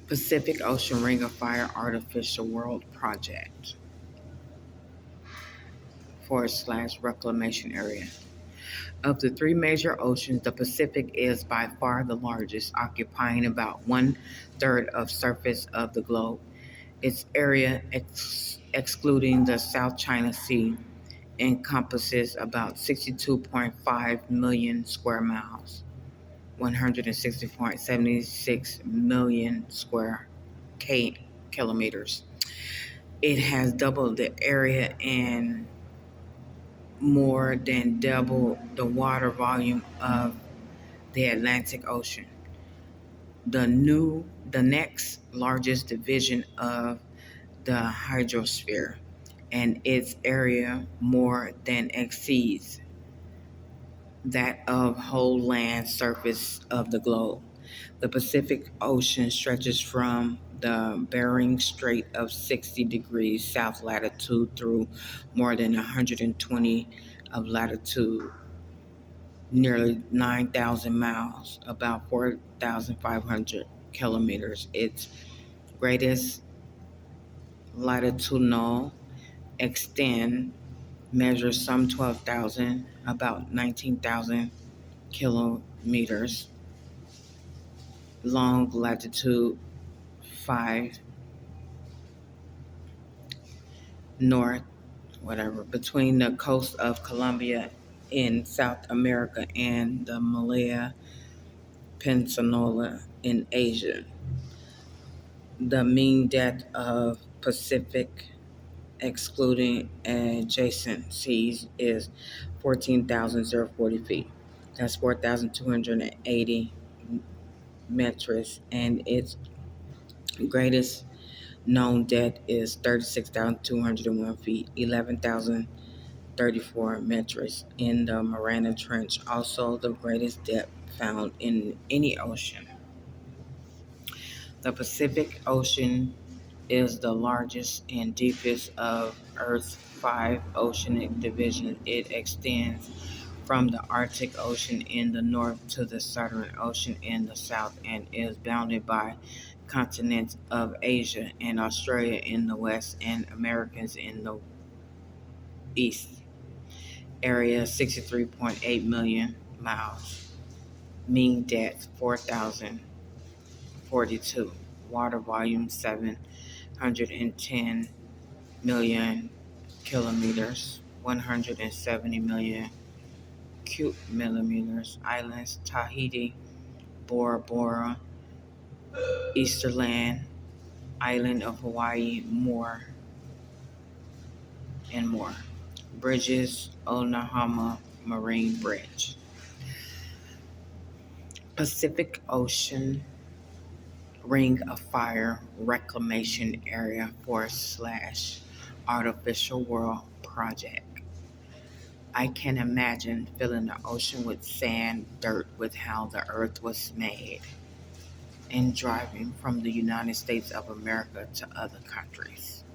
Pacific Ocean Ring of Fire Artificial World Project / Reclamation Area. Of the three major oceans, the Pacific is by far the largest, occupying about one-third of surface of the globe. Its area, excluding the South China Sea, encompasses about 62.5 million square miles, 160.76 million square kilometers. It has double the area and more than double the water volume of the Atlantic Ocean. The next largest division of the hydrosphere, and its area more than exceeds that of whole land surface of the globe. The Pacific Ocean stretches from the Bering Strait of 60 degrees south latitude through more than 120 of latitude, nearly 9,000 miles, about 4,500 kilometers. Its greatest latitudinal extent measures some 12,000, about 19,000 kilometers long, latitude 5 north, whatever, between the coast of Colombia in South America and the Malaya Peninsula in Asia. The mean depth of Pacific, excluding adjacent seas, is 14,040 feet. That's 4,280 meters, and its greatest known depth is 36,201 feet, 11,034 meters in the Mariana Trench, also the greatest depth found in any ocean. The Pacific Ocean is the largest and deepest of Earth's five oceanic divisions. It extends from the Arctic Ocean in the north to the Southern Ocean in the south, and is bounded by continents of Asia and Australia in the west and Americas in the east. Area 63.8 million miles. Mean depth 4,042. Water volume 710 million kilometers, 170 million cubic millimeters. Islands: Tahiti, Bora Bora, Easterland, Island of Hawaii, and more. Bridges: Onahama Marine Bridge. Pacific Ocean Ring of Fire Reclamation Area / Artificial World Project. I can imagine filling the ocean with sand, dirt with how the earth was made, and driving from the United States of America to other countries.